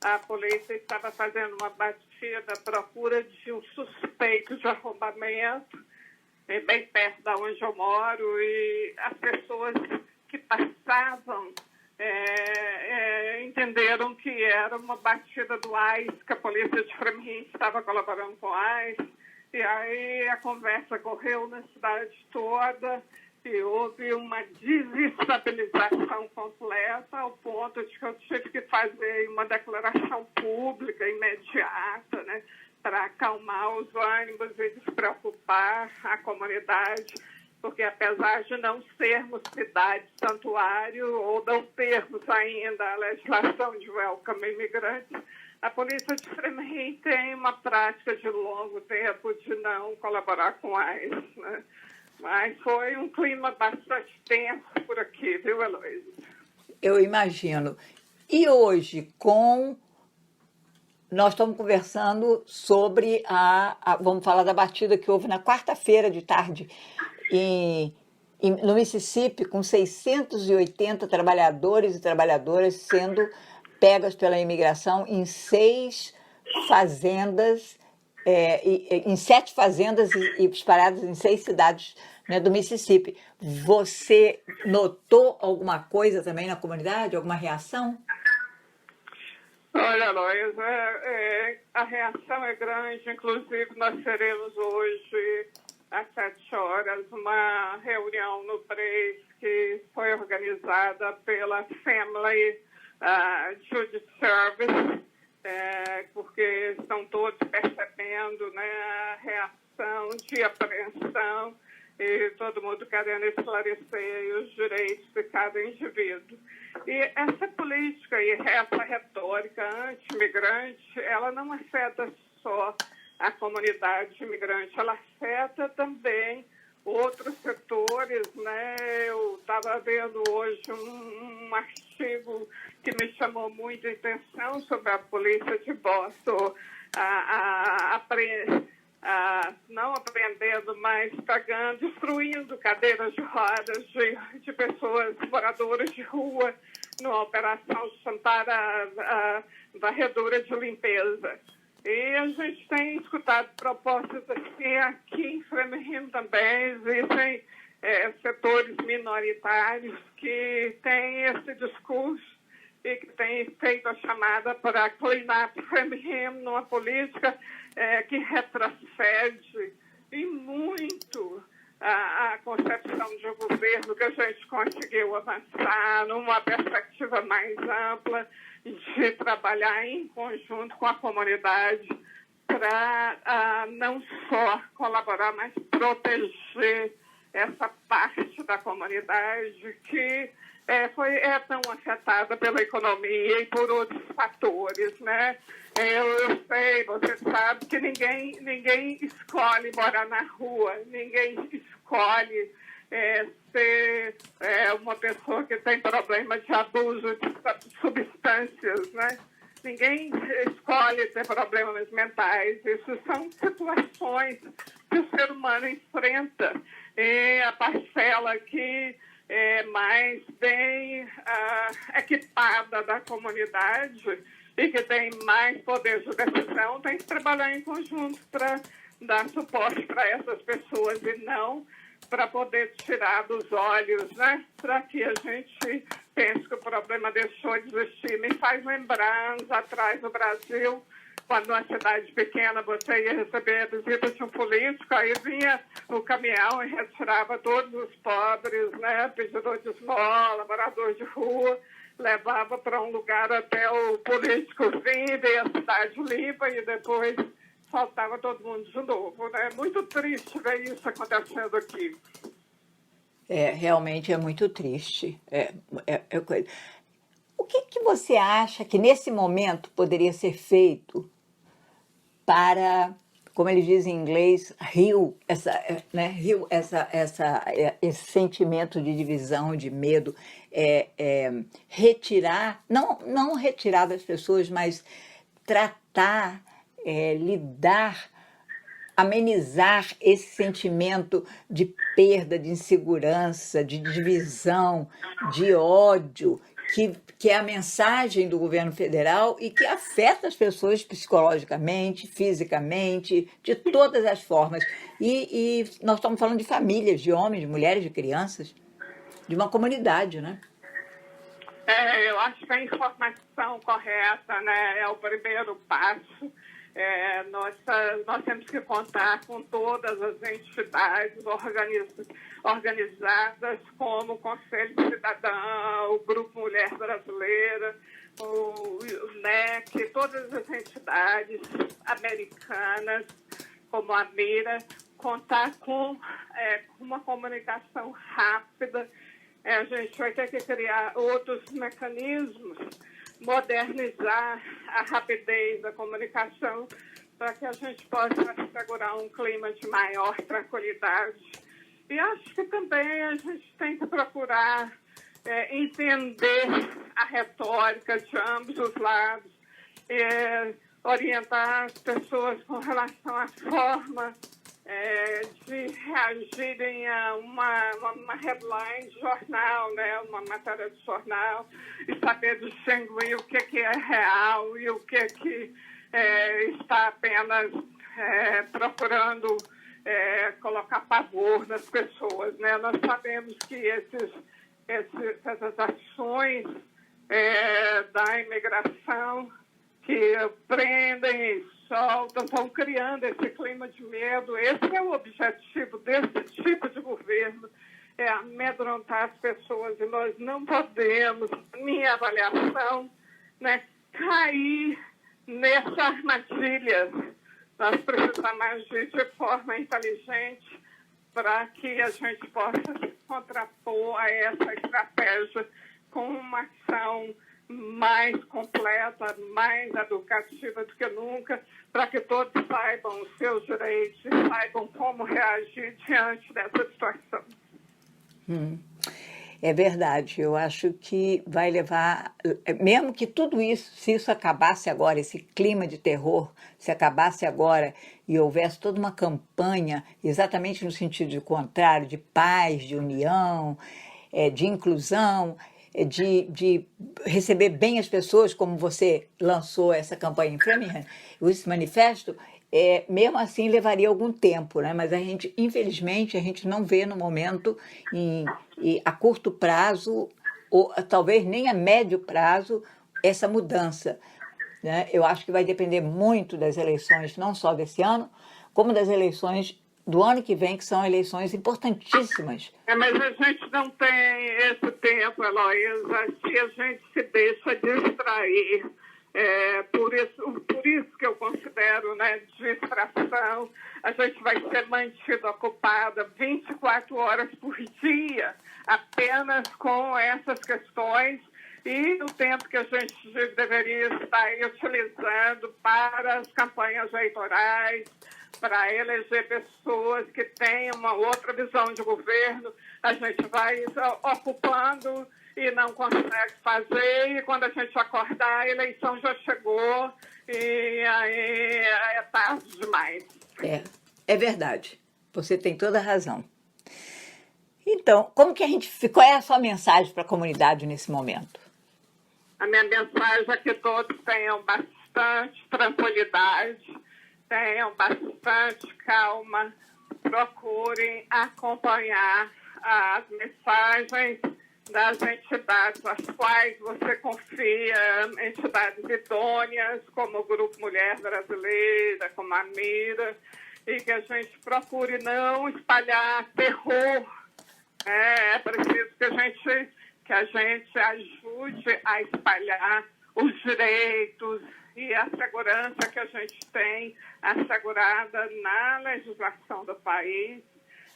a polícia estava fazendo uma batida à procura de um suspeito de arrombamento, bem perto de onde eu moro, e as pessoas que passavam entenderam que era uma batida do ICE, que a polícia de Framingham estava colaborando com o ICE, e aí a conversa correu na cidade toda, e houve uma desestabilização completa, ao ponto de que eu tive que fazer uma declaração pública imediata, né, para acalmar os ânimos e despreocupar a comunidade, porque apesar de não sermos cidade santuário ou não termos ainda a legislação de welcome imigrantes, a polícia de Framingham tem uma prática de longo tempo de não colaborar com a ICE, né? Mas foi um clima bastante tenso por aqui, viu, Heloísa? Eu imagino. E hoje, nós estamos conversando sobre vamos falar da batida que houve na quarta-feira de tarde no Mississippi, com 680 trabalhadores e trabalhadoras sendo pegas pela imigração em 6 fazendas, em 7 fazendas e espalhadas em 6 cidades, né, do Mississippi. Você notou alguma coisa também na comunidade, alguma reação? Olha, Lois, a reação é grande. Inclusive, nós teremos hoje, às 7 horas, uma reunião no Praise que foi organizada pela Family Justice Service, porque estão todos percebendo, né, a reação de apreensão e todo mundo querendo esclarecer os direitos de cada indivíduo. E essa política e essa retórica anti-imigrante, ela não afeta só a comunidade imigrante, ela afeta também outros setores, né? Eu estava vendo hoje um artigo que me chamou muito a atenção sobre a polícia de Boston, não apreendendo, mas pegando, destruindo cadeiras de rodas de pessoas moradoras de rua numa operação chamada varredura de limpeza. E a gente tem escutado propostas assim aqui em Framingham também. Existem setores minoritários que têm esse discurso e que têm feito a chamada para clean up Framingham numa política que retrocede e muito a concepção de um governo que a gente conseguiu avançar numa perspectiva mais ampla de trabalhar em conjunto com a comunidade para não só colaborar, mas proteger essa parte da comunidade que é tão afetada pela economia e por outros fatores, né? Eu sei, você sabe que ninguém escolhe morar na rua, ninguém escolhe ser uma pessoa que tem problema de abuso de substâncias, né? Ninguém escolhe ter problemas mentais. Isso são situações que o ser humano enfrenta. E a parcela que é mais bem equipada da comunidade e que tem mais poder de decisão tem que trabalhar em conjunto para dar suporte para essas pessoas e não para poder tirar dos olhos, né? Para que a gente pense que o problema deixou de existir. Me faz lembrar, anos atrás, no Brasil, quando numa cidade pequena você ia receber a visita de um político, aí vinha o caminhão e retirava todos os pobres, né? Pedidor de esmola, morador de rua, levava para um lugar até o político vir, ver a cidade limpa e depois faltava todo mundo de novo, né? É muito triste ver isso acontecendo aqui. Realmente é muito triste. Coisa. O que você acha que nesse momento poderia ser feito para, como eles dizem em inglês, heal esse sentimento de divisão, de medo, retirar, não retirar das pessoas, mas tratar, lidar, amenizar esse sentimento de perda, de insegurança, de divisão, de ódio, que é a mensagem do governo federal e que afeta as pessoas psicologicamente, fisicamente, de todas as formas. E nós estamos falando de famílias, de homens, de mulheres, de crianças, de uma comunidade, né? Eu acho que a informação correta, né, é o primeiro passo. Nós temos que contar com todas as entidades organizadas, como o Conselho Cidadão, o Grupo Mulher Brasileira, o NEC, todas as entidades americanas, como a Mira, contar com uma comunicação rápida. A gente vai ter que criar outros mecanismos, modernizar a rapidez da comunicação para que a gente possa assegurar um clima de maior tranquilidade. E acho que também a gente tem que procurar entender a retórica de ambos os lados, orientar as pessoas com relação à forma de reagirem a uma headline de jornal, né? Uma matéria de jornal, e saber distinguir o que é real e o que está apenas procurando colocar pavor nas pessoas, né? Nós sabemos que essas ações da imigração que prendem e soltam, estão criando esse clima de medo. Esse é o objetivo desse tipo de governo, é amedrontar as pessoas, e nós não podemos, minha avaliação, né, cair nessa armadilha. Nós precisamos agir de forma inteligente para que a gente possa se contrapor a essa estratégia com uma ação mais completa, mais educativa do que nunca, para que todos saibam os seus direitos e saibam como reagir diante dessa situação. É verdade, eu acho que vai levar, mesmo que tudo isso, se isso acabasse agora, esse clima de terror, se acabasse agora e houvesse toda uma campanha exatamente no sentido contrário, de paz, de união, de inclusão, de receber bem as pessoas, como você lançou essa campanha em Framingham, esse manifesto, mesmo assim levaria algum tempo, né? Mas infelizmente, a gente não vê no momento, a curto prazo, ou talvez nem a médio prazo, essa mudança, né? Eu acho que vai depender muito das eleições, não só desse ano, como das eleições do ano que vem, que são eleições importantíssimas. Mas a gente não tem esse tempo, Heloísa, se a gente se deixa distrair. Por isso que eu considero, né, distração. A gente vai ser mantida ocupada 24 horas por dia apenas com essas questões, e o tempo que a gente deveria estar utilizando para as campanhas eleitorais, para eleger pessoas que têm uma outra visão de governo, a gente vai ocupando e não consegue fazer, e quando a gente acordar, a eleição já chegou, e aí é tarde demais. É verdade. Você tem toda a razão. Então, qual é a sua mensagem para a comunidade nesse momento? A minha mensagem é que todos tenham bastante tranquilidade, tenham bastante calma, procurem acompanhar as mensagens das entidades às quais você confia, entidades idôneas, como o Grupo Mulher Brasileira, como a Mira, e que a gente procure não espalhar terror. É preciso que a gente ajude a espalhar os direitos e a segurança que a gente tem assegurada na legislação do país.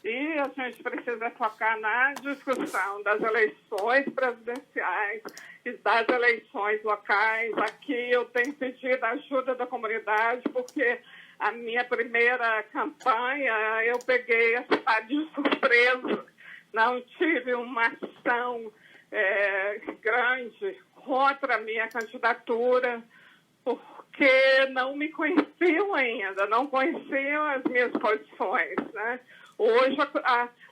E a gente precisa focar na discussão das eleições presidenciais e das eleições locais. Aqui eu tenho pedido a ajuda da comunidade, porque a minha primeira campanha eu peguei a cidade de surpresa. Não tive uma ação grande contra a minha candidatura, porque não me conheciam ainda, não conheciam as minhas posições, né? Hoje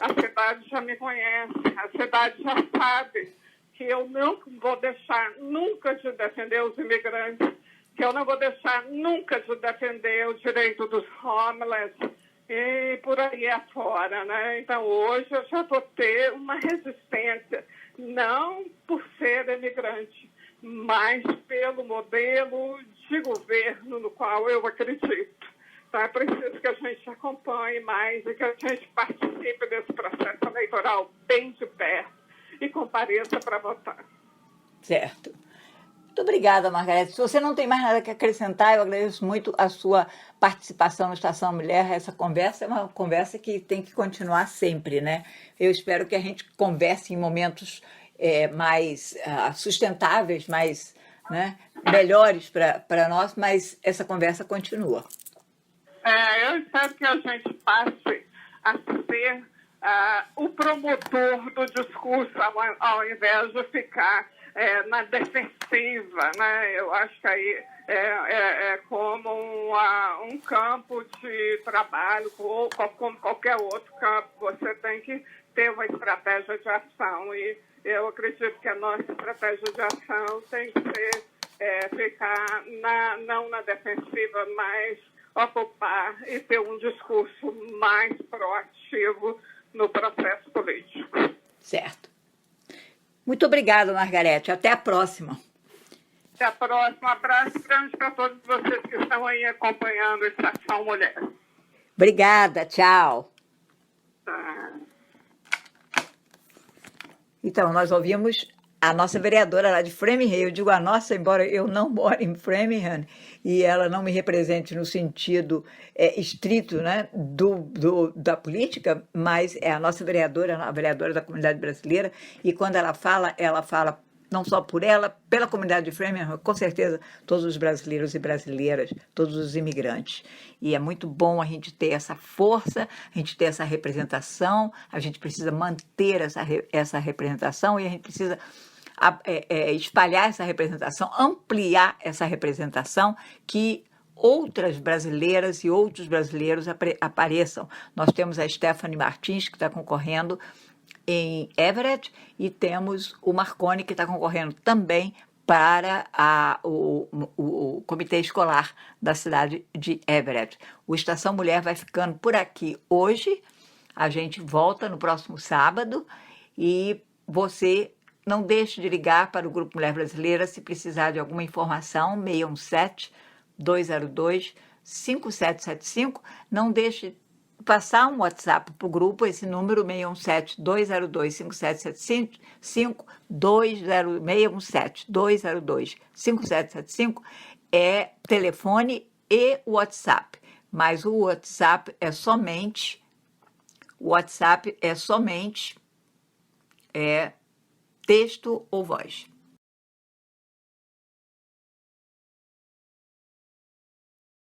a cidade já me conhece, a cidade já sabe que eu não vou deixar nunca de defender os imigrantes, que eu não vou deixar nunca de defender o direito dos homeless e por aí afora, né? Então, hoje eu já vou ter uma resistência, não por ser imigrante, mas pelo modelo de governo no qual eu acredito. Então, é preciso que a gente acompanhe mais e que a gente participe desse processo eleitoral bem de perto e compareça para votar. Certo. Muito obrigada, Margarete. Se você não tem mais nada que acrescentar, eu agradeço muito a sua participação no Estação Mulher. Essa conversa é uma conversa que tem que continuar sempre, né? Eu espero que a gente converse em momentos mais sustentáveis, mais melhores para nós, mas essa conversa continua. Eu espero que a gente passe a ser o promotor do discurso, ao invés de ficar na defensiva, né? Eu acho que aí é como um campo de trabalho, como qualquer outro campo. Você tem que ter uma estratégia de ação, e eu acredito que a nossa estratégia de ação tem que ser ficar não na defensiva, mas ocupar e ter um discurso mais proativo no processo político. Certo. Muito obrigada, Margarete. Até a próxima. Até a próxima. Um abraço grande para todos vocês que estão aí acompanhando a Estação Mulher. Obrigada. Tchau. Tá. Então, nós ouvimos a nossa vereadora lá de Framingham. Eu digo a nossa, embora eu não moro em Framingham e ela não me represente no sentido estrito, né, da política, mas é a nossa vereadora, a vereadora da comunidade brasileira, e quando ela fala não só por ela, pela comunidade de Framingham, com certeza todos os brasileiros e brasileiras, todos os imigrantes. E é muito bom a gente ter essa força, a gente ter essa representação, a gente precisa manter essa representação e a gente precisa espalhar essa representação, ampliar essa representação, que outras brasileiras e outros brasileiros apareçam. Nós temos a Stephanie Martins, que está concorrendo em Everett, e temos o Marconi, que está concorrendo também para o comitê escolar da cidade de Everett. O Estação Mulher vai ficando por aqui hoje. A gente volta no próximo sábado e você não deixe de ligar para o Grupo Mulher Brasileira se precisar de alguma informação, 617-202-5775. Não deixe passar um WhatsApp para o grupo, esse número 617-202-5775, 617-202-5775 é telefone e WhatsApp, mas o WhatsApp é somente texto ou voz.